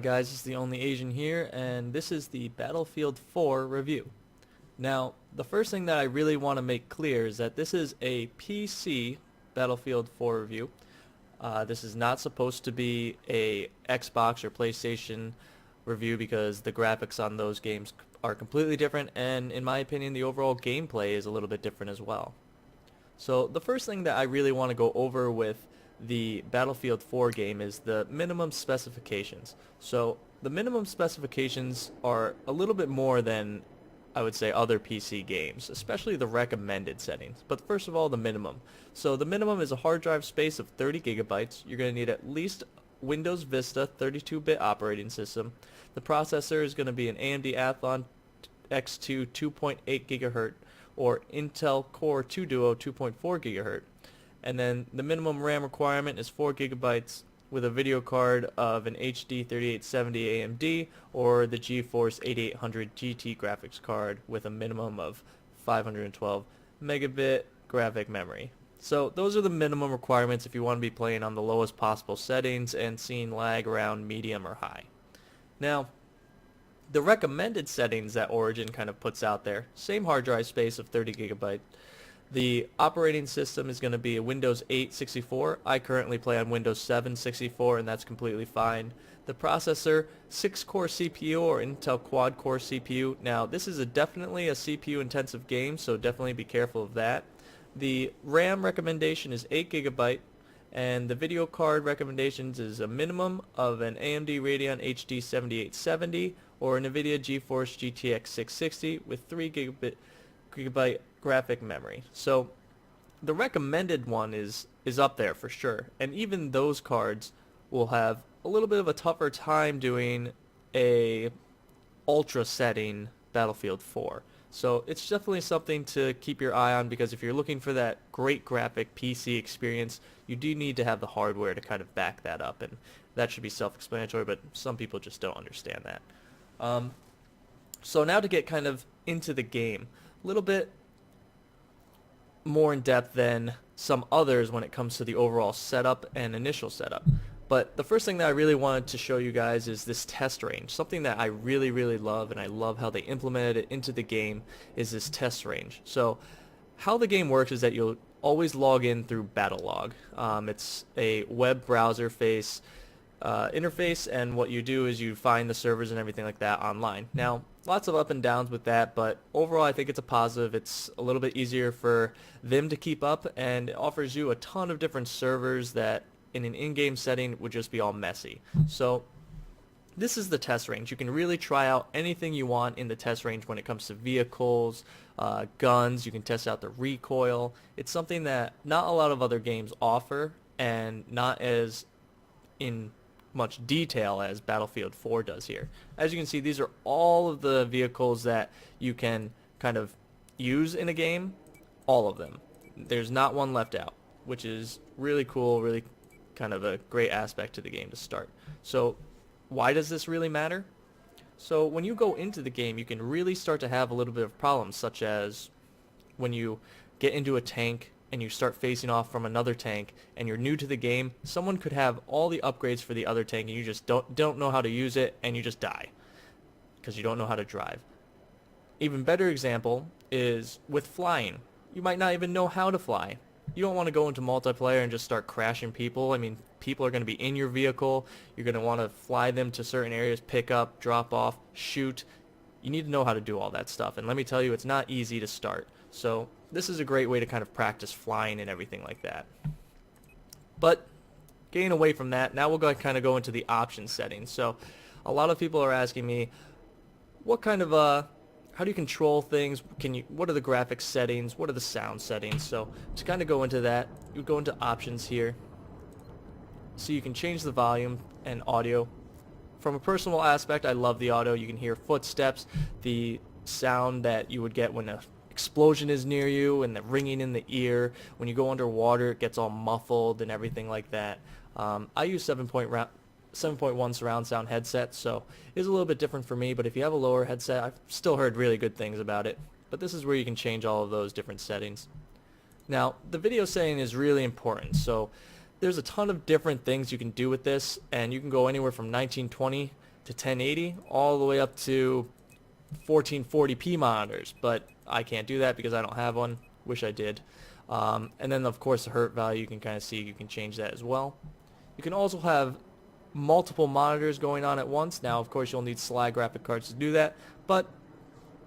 guys, it's the OnlyAzN here, and this is the Battlefield 4 review. Now, the first thing that I really want to make clear is that this is a PC Battlefield 4 review. This is not supposed to be a Xbox or PlayStation review because the graphics on those games are completely different, and in my opinion, the overall gameplay is a little bit different as well. So the first thing that I really want to go over with the Battlefield 4 game is the minimum specifications. So the minimum specifications are a little bit more than I would say other PC games, especially the recommended settings. But first of all, the minimum. So the minimum is a hard drive space of 30 gigabytes. You're going to need at least Windows Vista 32-bit operating system. The processor is going to be an AMD Athlon X2 2.8 gigahertz or Intel Core 2 Duo 2.4 gigahertz. And then the minimum RAM requirement is 4 gigabytes with a video card of an HD 3870 AMD or the GeForce 8800 GT graphics card with a minimum of 512 megabit graphic memory. So those are the minimum requirements if you want to be playing on the lowest possible settings and seeing lag around medium or high. Now, the recommended settings that Origin kind of puts out there, same hard drive space of 30 gigabytes. The operating system is going to be a Windows 8 64. I currently play on Windows 7 64, and that's completely fine. The processor, 6-core CPU or Intel quad-core CPU. Now, this is definitely a CPU-intensive game, so definitely be careful of that. The RAM recommendation is 8 gigabyte, and the video card recommendations is a minimum of an AMD Radeon HD 7870 or a NVIDIA GeForce GTX 660 with 3 gigabyte graphic memory. So the recommended one is up there for sure, and even those cards will have a little bit of a tougher time doing a ultra setting Battlefield 4. So it's definitely something to keep your eye on, because if you're looking for that great graphic PC experience, you do need to have the hardware to kind of back that up, and that should be self-explanatory, but some people just don't understand that. So now to get kind of into the game, a little bit more in depth than some others when it comes to the overall setup and initial setup. But the first thing that I really wanted to show you guys is this test range. Something that I really love, and I love how they implemented it into the game, is this test range. So how the game works is that you'll always log in through Battlelog. It's a web browser interface, and what you do is you find the servers and everything like that online. Now, lots of up and downs with that, but overall I think it's a positive. It's a little bit easier for them to keep up, and it offers you a ton of different servers that in an in-game setting would just be all messy. So this is the test range. You can really try out anything you want in the test range when it comes to vehicles, guns. You can test out the recoil. It's something that not a lot of other games offer, and not as in much detail as Battlefield 4 does here. As you can see, these are all of the vehicles that you can kind of use in a game, all of them. There's not one left out, which is really cool, really kind of a great aspect to the game to start. So why does this really matter? So when you go into the game, you can really start to have a little bit of problems, such as when you get into a tank and you start facing off from another tank and you're new to the game, someone could have all the upgrades for the other tank and you just don't know how to use it, and you just die because you don't know how to drive. Even better example is with flying. You might not even know how to fly. You don't want to go into multiplayer and just start crashing people. I mean, people are going to be in your vehicle. You're going to want to fly them to certain areas, pick up, drop off, shoot. You need to know how to do all that stuff, and let me tell you, it's not easy to start. So this is a great way to kind of practice flying and everything like that. But getting away from that, now we'll kind of go into the option settings. So a lot of people are asking me, what kind of how do you control things? What are the graphics settings? What are the sound settings? So to kind of go into that, you go into options here. So you can change the volume and audio. From a personal aspect, I love the audio. You can hear footsteps, the sound that you would get when a explosion is near you, and the ringing in the ear. When you go underwater, it gets all muffled and everything like that. I use 7.1 surround sound headset, so it's a little bit different for me, but if you have a lower headset, I've still heard really good things about it. But this is where you can change all of those different settings. Now, the video setting is really important, so there's a ton of different things you can do with this, and you can go anywhere from 1920 to 1080 all the way up to 1440p monitors, but I can't do that because I don't have one. Wish I did. And then of course the hertz value, you can kind of see, you can change that as well. You can also have multiple monitors going on at once. Now of course you'll need slide graphic cards to do that, but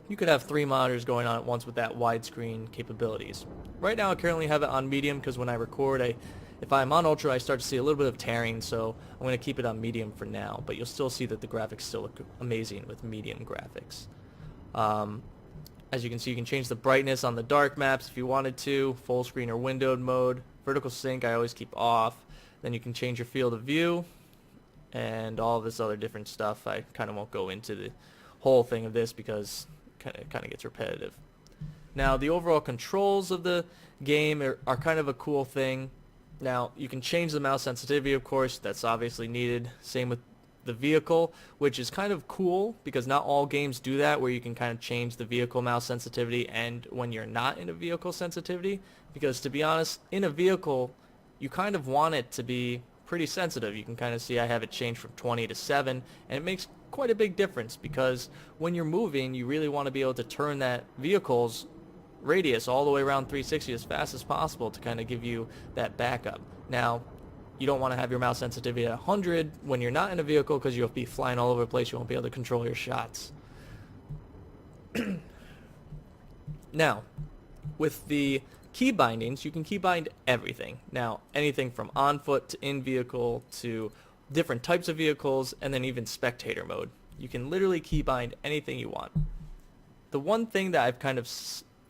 you could have 3 monitors going on at once with that widescreen capabilities. Right now I currently have it on medium because when I record, if I'm on ultra, I start to see a little bit of tearing, so I'm going to keep it on medium for now, but you'll still see that the graphics still look amazing with medium graphics. As you can see, you can change the brightness on the dark maps if you wanted to, full screen or windowed mode. Vertical sync I always keep off. Then you can change your field of view and all this other different stuff. I kind of won't go into the whole thing of this because it kind of gets repetitive. Now the overall controls of the game are kind of a cool thing. Now you can change the mouse sensitivity, of course, that's obviously needed. Same with the vehicle, which is kind of cool because not all games do that, where you can kind of change the vehicle mouse sensitivity and when you're not in a vehicle sensitivity, because to be honest, in a vehicle you kind of want it to be pretty sensitive. You can kind of see I have it changed from 20 to 7, and it makes quite a big difference because when you're moving you really want to be able to turn that vehicle's radius all the way around 360 as fast as possible to kind of give you that backup. Now you don't want to have your mouse sensitivity at 100 when you're not in a vehicle because you'll be flying all over the place. You won't be able to control your shots. Now, with the key bindings, you can key bind everything. Now, anything from on foot to in vehicle to different types of vehicles, and then even spectator mode. You can literally key bind anything you want. The one thing that I've kind of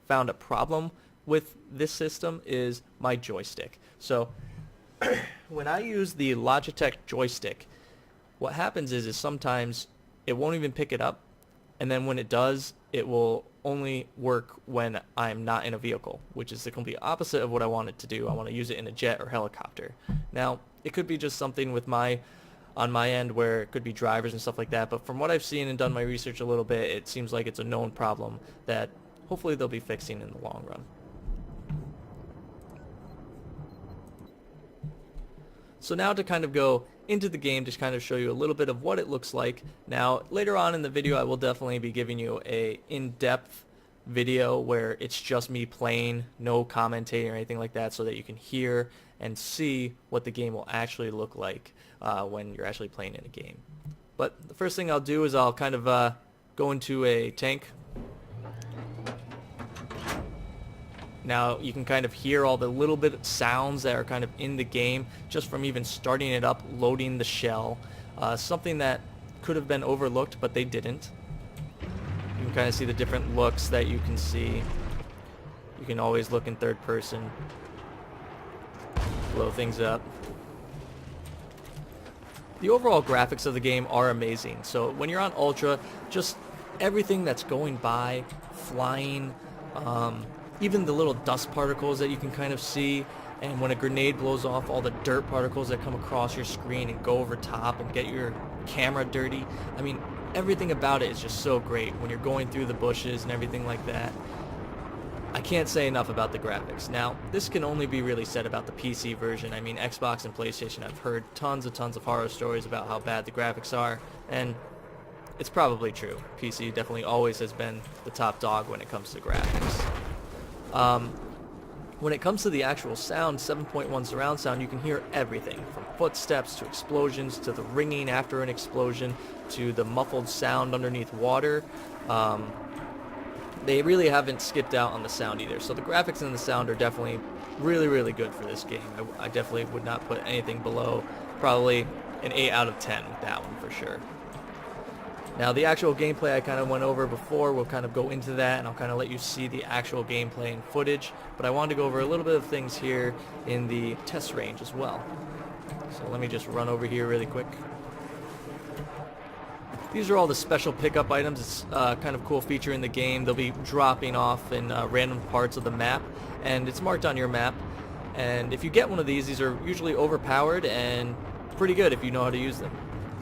found a problem with this system is my joystick. So when I use the Logitech joystick, what happens is sometimes it won't even pick it up, and then when it does, it will only work when I'm not in a vehicle, which is the complete opposite of what I want it to do. I want to use it in a jet or helicopter. Now, it could be just something with on my end where it could be drivers and stuff like that, but from what I've seen and done my research a little bit, it seems like it's a known problem that hopefully they'll be fixing in the long run. So now to kind of go into the game, to kind of show you a little bit of what it looks like. Now later on in the video I will definitely be giving you a in-depth video where it's just me playing, no commentating or anything like that, so that you can hear and see what the game will actually look like when you're actually playing in a game. But the first thing I'll do is I'll kind of go into a tank. Now you can kind of hear all the little bit of sounds that are kind of in the game just from even starting it up, loading the shell. Something that could have been overlooked, but they didn't. You can kind of see the different looks that you can see. You can always look in third person. Blow things up. The overall graphics of the game are amazing. So when you're on Ultra, just everything that's going by, flying, even the little dust particles that you can kind of see, and when a grenade blows off, all the dirt particles that come across your screen and go over top and get your camera dirty. I mean, everything about it is just so great when you're going through the bushes and everything like that. I can't say enough about the graphics. Now, this can only be really said about the PC version. I mean, Xbox and PlayStation, I've heard tons of horror stories about how bad the graphics are, and it's probably true. PC definitely always has been the top dog when it comes to graphics. When it comes to the actual sound, 7.1 surround sound, you can hear everything from footsteps to explosions to the ringing after an explosion to the muffled sound underneath water. They really haven't skipped out on the sound either. So the graphics and the sound are definitely really good for this game. I definitely would not put anything below probably an 8 out of 10 with that one for sure. Now the actual gameplay I kind of went over before, we'll kind of go into that and I'll kind of let you see the actual gameplay and footage, but I wanted to go over a little bit of things here in the test range as well. So let me just run over here really quick. These are all the special pickup items. It's kind of cool feature in the game. They'll be dropping off in random parts of the map, and it's marked on your map. And if you get one of these are usually overpowered and pretty good if you know how to use them.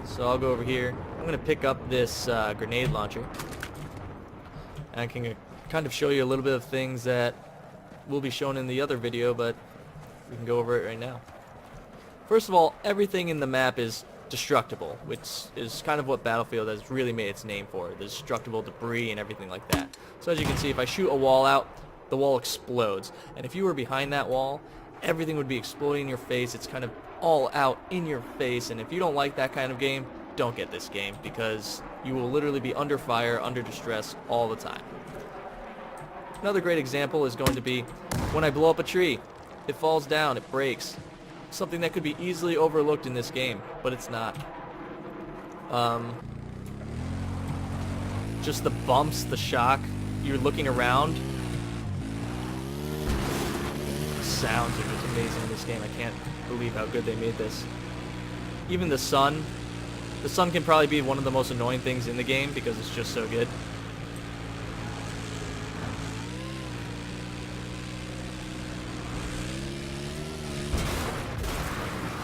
So I'll go over here. I'm going to pick up this grenade launcher. And I can kind of show you a little bit of things that will be shown in the other video, but we can go over it right now. First of all, everything in the map is destructible, which is kind of what Battlefield has really made its name for, the destructible debris and everything like that. So as you can see, if I shoot a wall out, the wall explodes. And if you were behind that wall, everything would be exploding in your face. It's kind of all out in your face, and if you don't like that kind of game, don't get this game, because you will literally be under fire, under distress all the time. Another great example is going to be when I blow up a tree. It falls down, it breaks. Something that could be easily overlooked in this game, but it's not. Just the bumps, the shock, you're looking around. The sounds are just amazing in this game. I can't believe how good they made this. Even the sun can probably be one of the most annoying things in the game because it's just so good.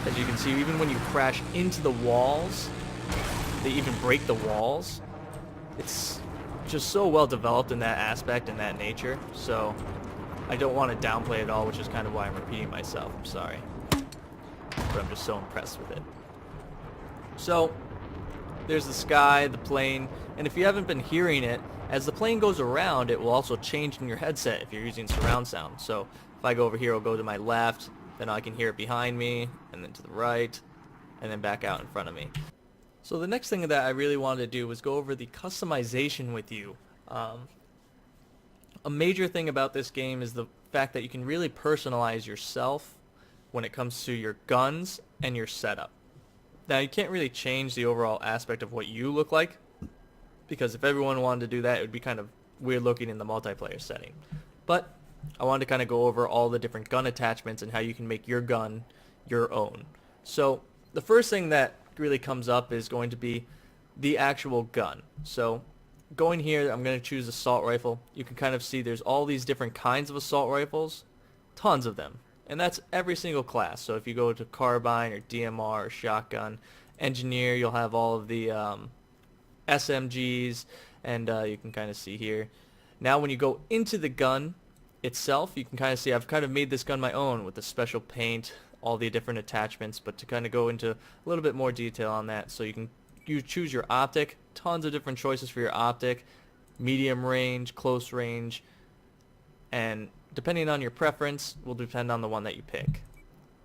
As you can see, even when you crash into the walls, they even break the walls. It's just so well developed in that aspect and that nature. So I don't want to downplay it at all, which is kind of why I'm repeating myself. I'm sorry. But I'm just so impressed with it. So there's the sky, the plane, and if you haven't been hearing it, as the plane goes around, it will also change in your headset if you're using surround sound. So if I go over here, I'll go to my left, then I can hear it behind me, and then to the right, and then back out in front of me. So the next thing that I really wanted to do was go over the customization with you. A major thing about this game is the fact that you can really personalize yourself when it comes to your guns and your setup. Now, you can't really change the overall aspect of what you look like, because if everyone wanted to do that, it would be kind of weird looking in the multiplayer setting. But I wanted to kind of go over all the different gun attachments and how you can make your gun your own. So the first thing that really comes up is going to be the actual gun. So going here, I'm going to choose assault rifle. You can kind of see there's all these different kinds of assault rifles, tons of them. And that's every single class. So if you go to carbine or DMR or shotgun, engineer, you'll have all of the SMGs, and you can kind of see here. Now when you go into the gun itself, you can kind of see I've kind of made this gun my own with the special paint, all the different attachments, but to kind of go into a little bit more detail on that, so you choose your optic, tons of different choices for your optic, medium range, close range, and depending on your preference will depend on the one that you pick.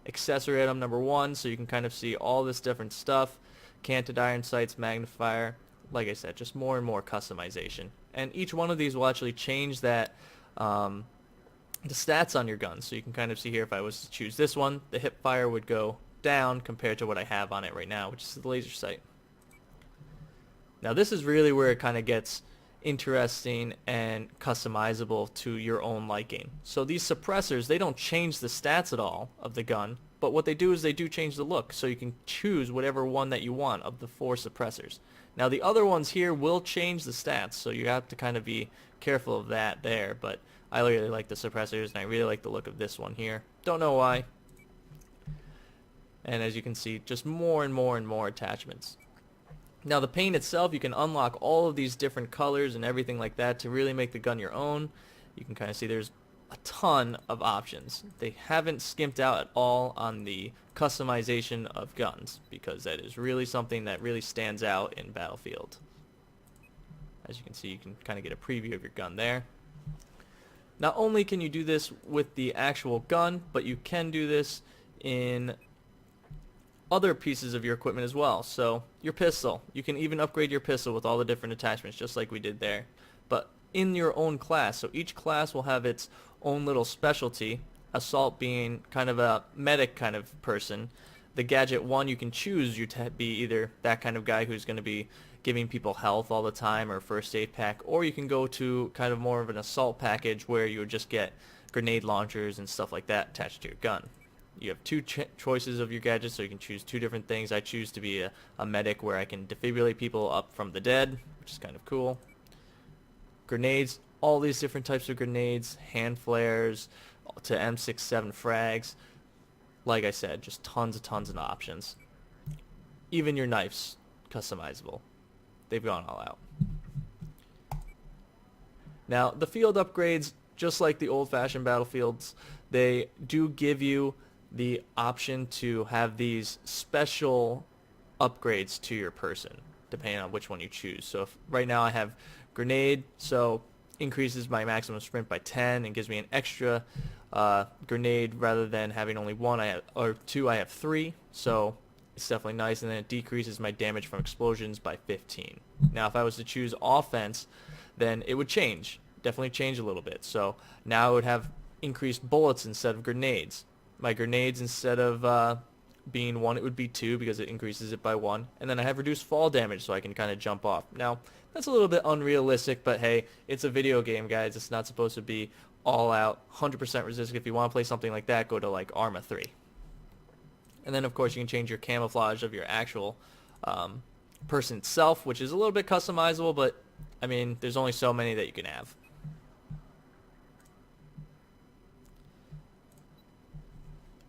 Accessory item number 1, so you can kind of see all this different stuff, canted iron sights, magnifier, like I said, just more and more customization. And each one of these will actually change that the stats on your gun. So you can kind of see here, if I was to choose this one, the hip fire would go down compared to what I have on it right now, which is the laser sight. Now this is really where it kind of gets interesting and customizable to your own liking. So these suppressors, they don't change the stats at all of the gun, but what they do is they do change the look, so you can choose whatever one that you want of the 4 suppressors. Now the other ones here will change the stats, so you have to kind of be careful of that there, but I really like the suppressors, and I really like the look of this one here. Don't know why. And as you can see, just more and more and more attachments. Now the paint itself, you can unlock all of these different colors and everything like that to really make the gun your own. You can kind of see there's a ton of options. They haven't skimped out at all on the customization of guns, because that is really something that really stands out in Battlefield. As you can see, you can kind of get a preview of your gun there. Not only can you do this with the actual gun, but you can do this in other pieces of your equipment as well. So your pistol, you can even upgrade your pistol with all the different attachments, just like we did there, but in your own class. So each class will have its own little specialty, assault being kind of a medic kind of person. The gadget 1, you can choose you to be either that kind of guy who's going to be giving people health all the time, or first aid pack, or you can go to kind of more of an assault package where you would just get grenade launchers and stuff like that attached to your gun. You have 2 choices of your gadgets, so you can choose 2 different things. I choose to be a medic, where I can defibrillate people up from the dead, which is kind of cool. Grenades, all these different types of grenades, hand flares to M67 frags. Like I said, just tons of options. Even your knives, customizable. They've gone all out. Now, the field upgrades, just like the old-fashioned Battlefields, they do give you the option to have these special upgrades to your person, depending on which one you choose. So if, right now I have grenade, so increases my maximum sprint by 10 and gives me an extra grenade. Rather than having only one, or two, I have three. So it's definitely nice. And then it decreases my damage from explosions by 15. Now if I was to choose offense, then it would definitely change a little bit. So now I would have increased bullets instead of grenades. My grenades, instead of being one, it would be two, because it increases it by one. And then I have reduced fall damage, so I can kind of jump off. Now that's a little bit unrealistic, but hey, it's a video game, guys. It's not supposed to be all out 100% resistant. If you want to play something like that, go to like Arma 3. And then of course you can change your camouflage of your actual person itself, which is a little bit customizable, but I mean, there's only so many that you can have.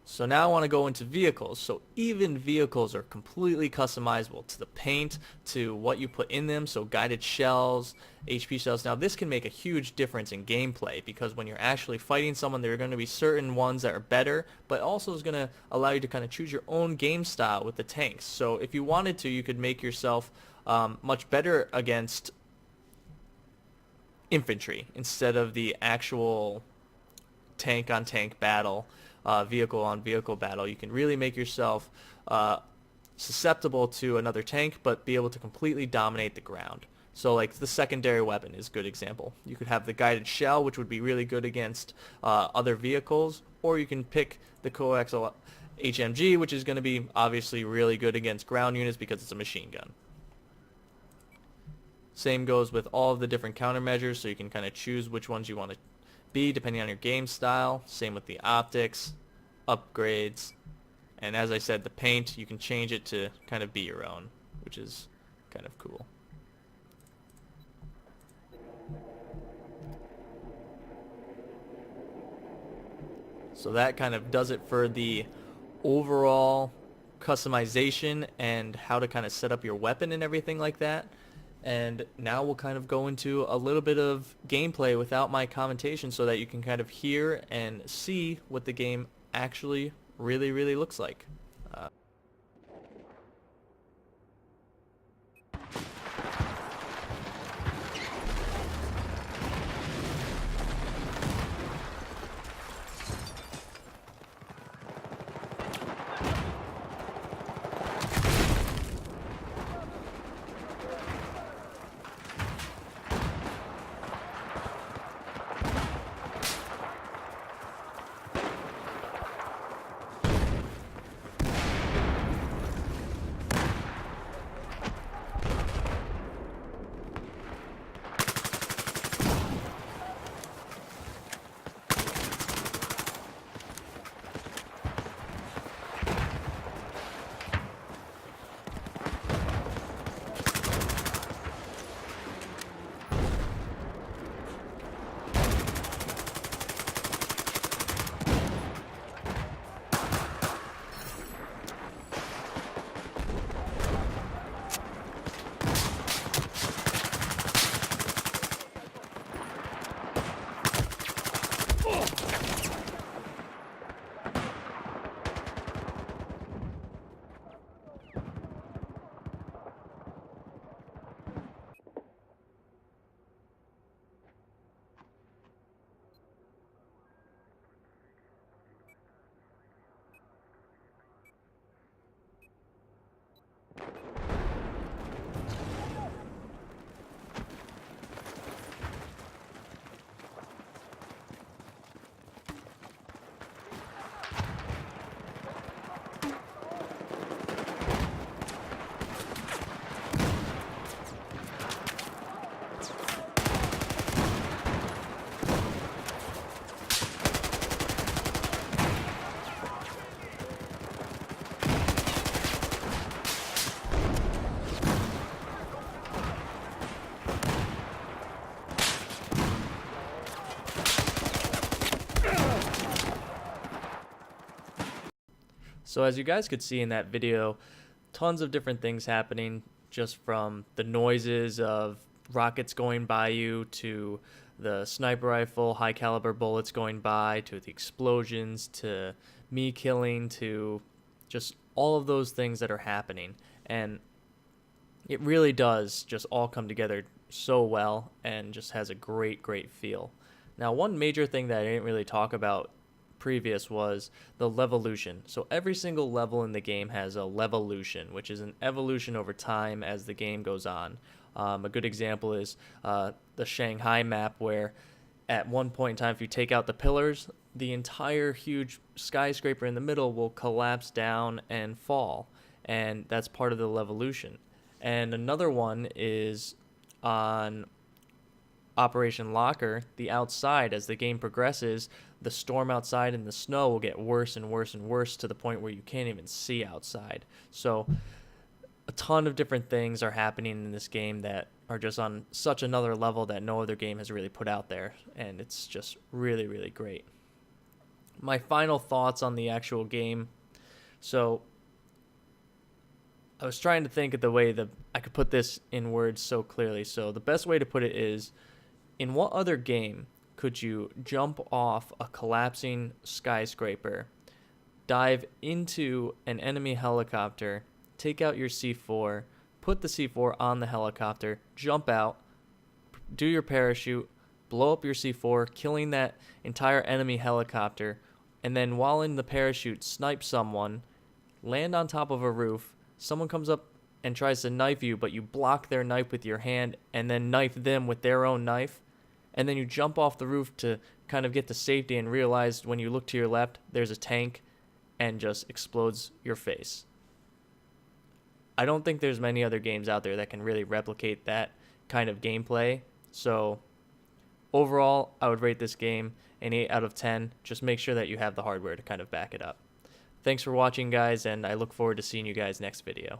So now I want to go into vehicles. So even vehicles are completely customizable, to the paint, to what you put in them. So guided shells, HP shells. Now this can make a huge difference in gameplay, because when you're actually fighting someone, there are going to be certain ones that are better, but also is going to allow you to kind of choose your own game style with the tanks. So if you wanted to, you could make yourself much better against infantry instead of the actual tank on tank battle, vehicle on vehicle battle. You can really make yourself susceptible to another tank, but be able to completely dominate the ground. So like the secondary weapon is a good example. You could have the guided shell, which would be really good against other vehicles, or you can pick the coaxial HMG, which is going to be obviously really good against ground units because it's a machine gun. Same goes with all of the different countermeasures, so you can kind of choose which ones you want to be depending on your game style. Same with the optics, upgrades, and as I said, the paint, you can change it to kind of be your own, which is kind of cool. So that kind of does it for the overall customization and how to kind of set up your weapon and everything like that. And now we'll kind of go into a little bit of gameplay without my commentation, so that you can kind of hear and see what the game actually really looks like. So as you guys could see in that video, tons of different things happening, just from the noises of rockets going by you, to the sniper rifle, high caliber bullets going by, to the explosions, to me killing, to just all of those things that are happening. And it really does just all come together so well and just has a great feel. Now, one major thing that I didn't really talk about previous was the levolution. So every single level in the game has a levolution, which is an evolution over time as the game goes on. A good example is the Shanghai map, where at one point in time, if you take out the pillars, the entire huge skyscraper in the middle will collapse down and fall, and that's part of the levolution. And another one is on Operation Locker, the outside. As the game progresses, the storm outside and the snow will get worse and worse and worse to the point where you can't even see outside. So a ton of different things are happening in this game that are just on such another level that no other game has really put out there, and it's just really great. My final thoughts on the actual game. So I was trying to think of the way that I could put this in words so clearly. So the best way to put it is, in what other game could you jump off a collapsing skyscraper, dive into an enemy helicopter, take out your C4, put the C4 on the helicopter, jump out, do your parachute, blow up your C4, killing that entire enemy helicopter, and then while in the parachute, snipe someone, land on top of a roof, someone comes up and tries to knife you, but you block their knife with your hand and then knife them with their own knife, and then you jump off the roof to kind of get to safety and realize when you look to your left, there's a tank and just explodes your face. I don't think there's many other games out there that can really replicate that kind of gameplay. So overall, I would rate this game an 8 out of 10. Just make sure that you have the hardware to kind of back it up. Thanks for watching, guys, and I look forward to seeing you guys next video.